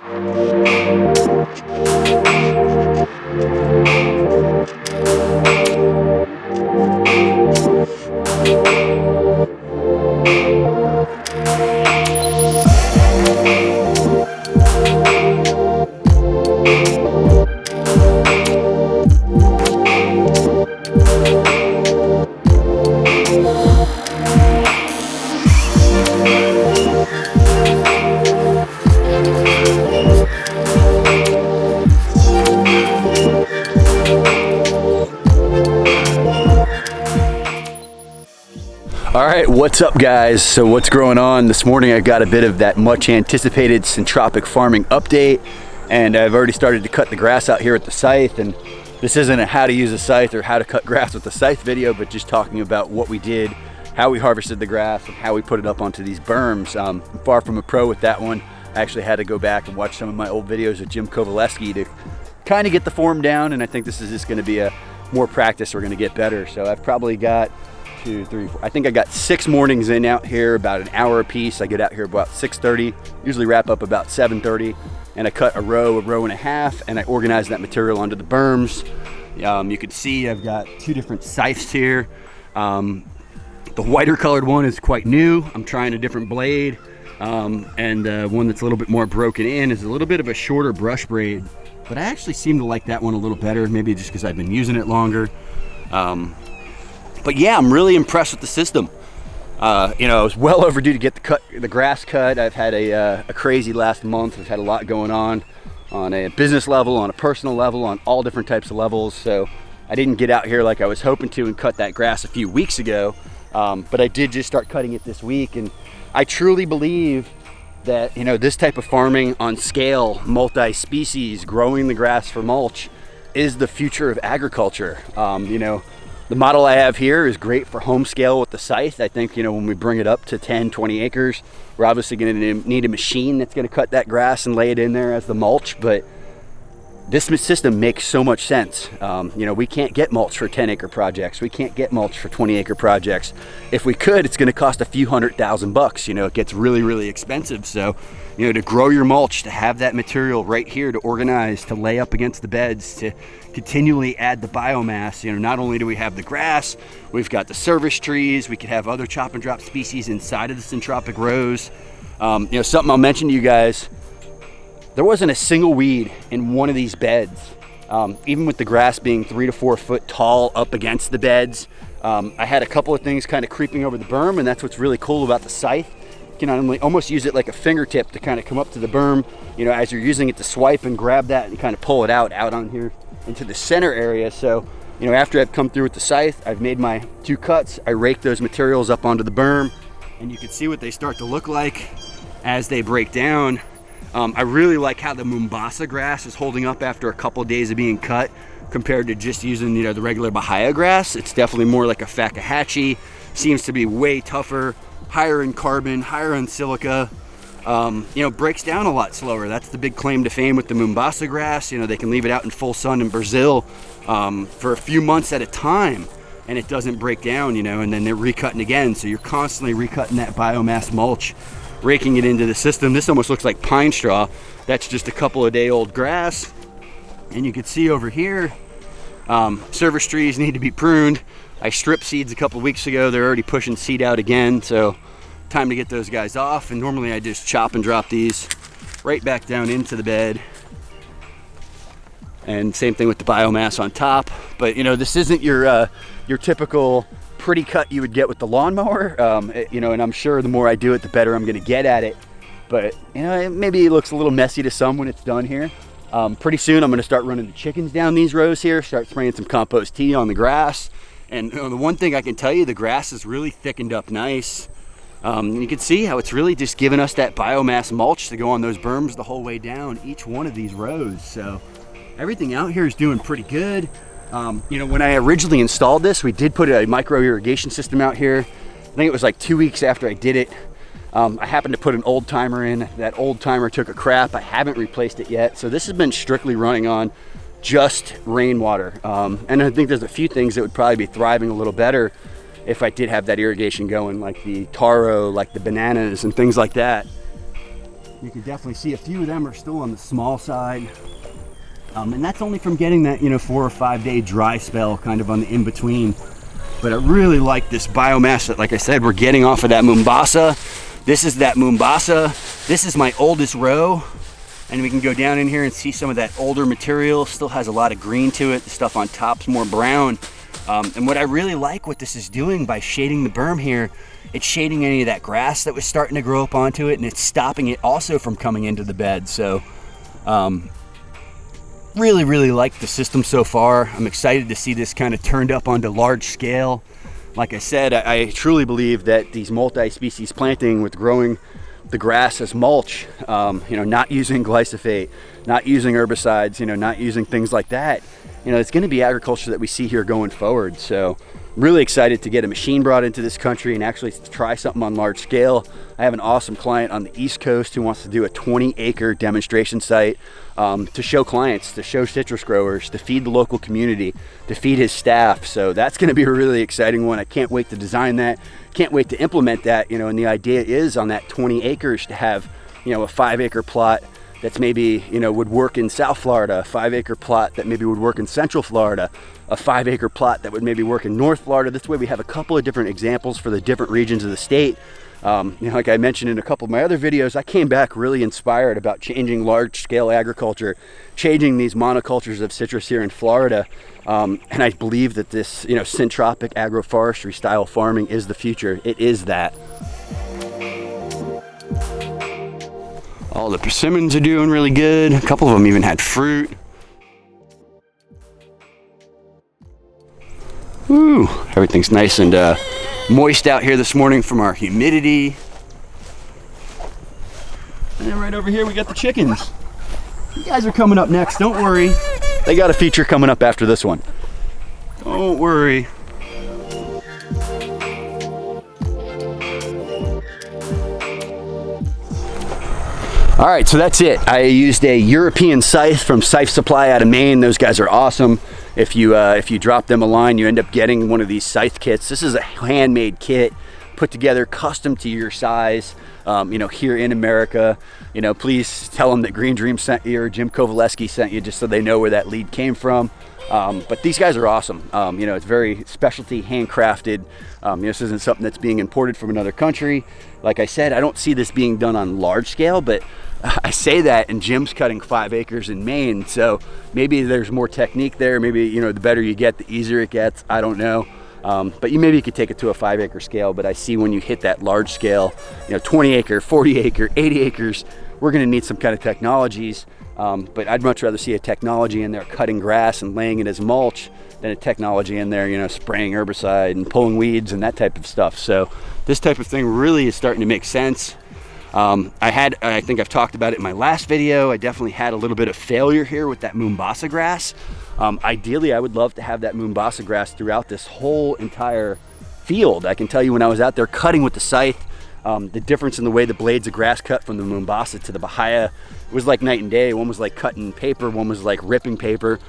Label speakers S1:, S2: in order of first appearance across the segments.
S1: All right, what's up guys? So what's going on? This morning I got a bit of that much anticipated Syntropic farming update, and I've already started to cut the grass out here with the scythe. And this isn't a how to use a scythe or how to cut grass with the scythe video, but just talking about what we did, how we harvested the grass, and how we put it up onto these berms. I'm far from a pro with that one. I actually had to go back and watch some of my old videos of Jim Kowaleski to kind of get the form down, and I think this is just going to be a more practice. We're going to get better. So I've probably got 2, 3, 4. I think I got 6 mornings in out here, about an hour a piece. I get out here about 6:30, usually wrap up about 7:30, and I cut a row and a half, and I organize that material onto the berms. You can see I've got 2 different scythes here. The whiter colored one is quite new. I'm trying a different blade, and one that's a little bit more broken in is a little bit of a shorter brush braid, but I actually seem to like that one a little better, maybe just because I've been using it longer. But yeah, I'm really impressed with the system. You know, I was well overdue to get the grass cut. I've had a crazy last month. I've had a lot going on a business level, on a personal level, on all different types of levels. So I didn't get out here like I was hoping to and cut that grass a few weeks ago. But I did just start cutting it this week. And I truly believe that, you know, this type of farming on scale, multi-species, growing the grass for mulch is the future of agriculture. You know, the model I have here is great for home scale with the scythe. I think, you know, when we bring it up to 10, 20 acres, we're obviously going to need a machine that's going to cut that grass and lay it in there as the mulch. But this system makes so much sense. You know, we can't get mulch for 10-acre projects. We can't get mulch for 20-acre projects. If we could, it's going to cost a few $100,000. You know, it gets really, really expensive. So, you know, to grow your mulch, to have that material right here to organize, to lay up against the beds, to continually add the biomass. You know, not only do we have the grass, we've got the service trees. We could have other chop and drop species inside of the Syntropic rows. You know, something I'll mention to you guys, there wasn't a single weed in one of these beds. Even with the grass being 3 to 4 foot tall up against the beds. I had a couple of things kind of creeping over the berm, and that's what's really cool about the scythe. You can almost use it like a fingertip to kind of come up to the berm, you know, as you're using it to swipe and grab that and kind of pull it out on here into the center area. So, you know, after I've come through with the scythe, I've made my 2 cuts. I rake those materials up onto the berm, and you can see what they start to look like as they break down. I really like how the Mombasa grass is holding up after a couple of days of being cut compared to just using, you know, the regular Bahia grass. It's definitely more like a Fakahatchee. Seems to be way tougher, higher in carbon, higher in silica. You know, breaks down a lot slower. That's the big claim to fame with the Mombasa grass. You know, they can leave it out in full sun in Brazil for a few months at a time, and it doesn't break down, you know, and then they're recutting again. So you're constantly recutting that biomass mulch, raking it into the system. This almost looks like pine straw. That's just a couple of day old grass. And you can see over here, service trees need to be pruned. I stripped seeds a couple of weeks ago. They're already pushing seed out again. So time to get those guys off. And normally I just chop and drop these right back down into the bed. And same thing with the biomass on top. But you know, this isn't your typical pretty cut you would get with the lawnmower. You know, and I'm sure the more I do it, the better I'm gonna get at it. But you know, maybe it looks a little messy to some when it's done here. Pretty soon I'm gonna start running the chickens down these rows here, start spraying some compost tea on the grass. And you know, the one thing I can tell you, the grass is really thickened up nice. You can see how it's really just giving us that biomass mulch to go on those berms the whole way down each one of these rows. So everything out here is doing pretty good. You know, when I originally installed this, we did put a micro irrigation system out here. I think it was like 2 weeks after I did it. I happened to put an old timer in. That old timer took a crap. I haven't replaced it yet. So this has been strictly running on just rainwater. And I think there's a few things that would probably be thriving a little better if I did have that irrigation going, like the taro, like the bananas and things like that. You can definitely see a few of them are still on the small side. And that's only from getting that, 4 or 5 day dry spell kind of on the in-between. But I really like this biomass that, like I said, we're getting off of that Mombasa. This is that Mombasa. This is my oldest row. And we can go down in here and see some of that older material. Still has a lot of green to it. The stuff on top's more brown. And what I really like what this is doing by shading the berm here, it's shading any of that grass that was starting to grow up onto it, and it's stopping it also from coming into the bed. So really like the system so far. I'm excited to see this kind of turned up onto large scale. Like I said, I truly believe that these multi-species planting with growing the grass as mulch, not using glyphosate, not using herbicides, not using things like that, it's going to be agriculture that we see here going forward. So really excited to get a machine brought into this country and actually try something on large scale. I have an awesome client on the East Coast who wants to do a 20-acre demonstration site to show clients, to show citrus growers, to feed the local community, to feed his staff. So that's going to be a really exciting one. I can't wait to design that. Can't wait to implement that, and the idea is on that 20 acres to have, a 5-acre plot that's maybe, would work in South Florida, a 5-acre plot that maybe would work in Central Florida, a 5-acre plot that would maybe work in North Florida. This way we have a couple of different examples for the different regions of the state. Like I mentioned in a couple of my other videos, I came back really inspired about changing large-scale agriculture, changing these monocultures of citrus here in Florida. And I believe that this, syntropic agroforestry style farming is the future. It is that. All the persimmons are doing really good. A couple of them even had fruit. Woo, everything's nice and moist out here this morning from our humidity. And then right over here we got the chickens. You guys are coming up next, don't worry. They got a feature coming up after this one. Don't worry. All right, so that's it. I used a European scythe from Scythe Supply out of Maine. Those guys are awesome. If you drop them a line, you end up getting one of these scythe kits. This is a handmade kit put together custom to your size, here in America. Please tell them that Green Dream sent you or Jim Kovaleski sent you, just so they know where that lead came from. But these guys are awesome. It's very specialty, handcrafted. This isn't something that's being imported from another country. Like I said, I don't see this being done on large scale, but I say that, and Jim's cutting 5 acres in Maine, so maybe there's more technique there. Maybe, the better you get, the easier it gets. I don't know. But maybe you could take it to a 5-acre scale, but I see when you hit that large scale, 20 acre, 40 acre, 80 acres, we're gonna need some kind of technologies. But I'd much rather see a technology in there cutting grass and laying it as mulch than a technology in there, spraying herbicide and pulling weeds and that type of stuff. So this type of thing really is starting to make sense. I think I've talked about it in my last video. I definitely had a little bit of failure here with that Mombasa grass. Ideally, I would love to have that Mombasa grass throughout this whole entire field. I can tell you when I was out there cutting with the scythe, the difference in the way the blades of grass cut from the Mombasa to the Bahia was like night and day. One was like cutting paper, one was like ripping paper.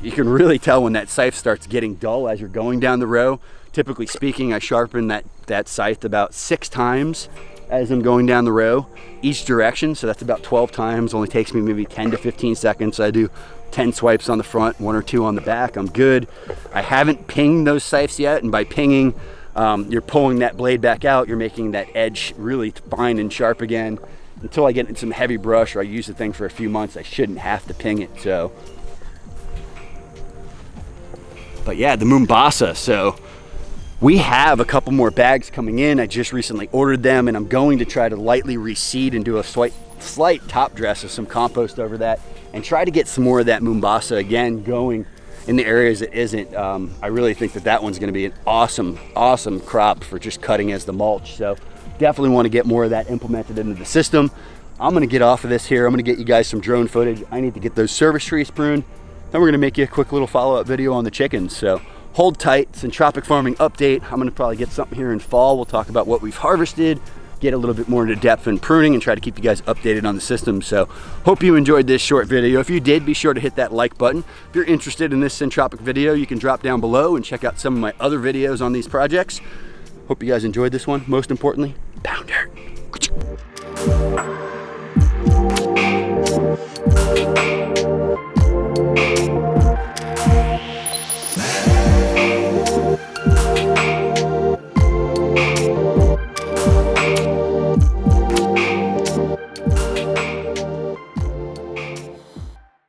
S1: You can really tell when that scythe starts getting dull as you're going down the row. Typically speaking, I sharpen that scythe about 6 times as I'm going down the row, each direction. So that's about 12 times. Only takes me maybe 10 to 15 seconds. So I do 10 swipes on the front, 1 or 2 on the back. I'm good. I haven't pinged those scythes yet, and by pinging, you're pulling that blade back out. You're making that edge really fine and sharp again. Until I get in some heavy brush or I use the thing for a few months, I shouldn't have to ping it. So, but yeah, the Mombasa. So we have a couple more bags coming in. I just recently ordered them, and I'm going to try to lightly reseed and do a slight top dress of some compost over that and try to get some more of that Mombasa again going in the areas it isn't. I really think that one's going to be an awesome crop for just cutting as the mulch. So definitely want to get more of that implemented into the system. I'm going to get off of this here. I'm going to get you guys some drone footage. I need to get those service trees pruned. Then we're going to make you a quick little follow-up video on the chickens. So hold tight. Syntropic farming update. I'm going to probably get something here in fall. We'll talk about what we've harvested, get a little bit more into depth in pruning, and try to keep you guys updated on the system. So hope you enjoyed this short video. If you did, be sure to hit that like button. If you're interested in this Syntropic video, you can drop down below and check out some of my other videos on these projects. Hope you guys enjoyed this one. Most importantly, pound dirt.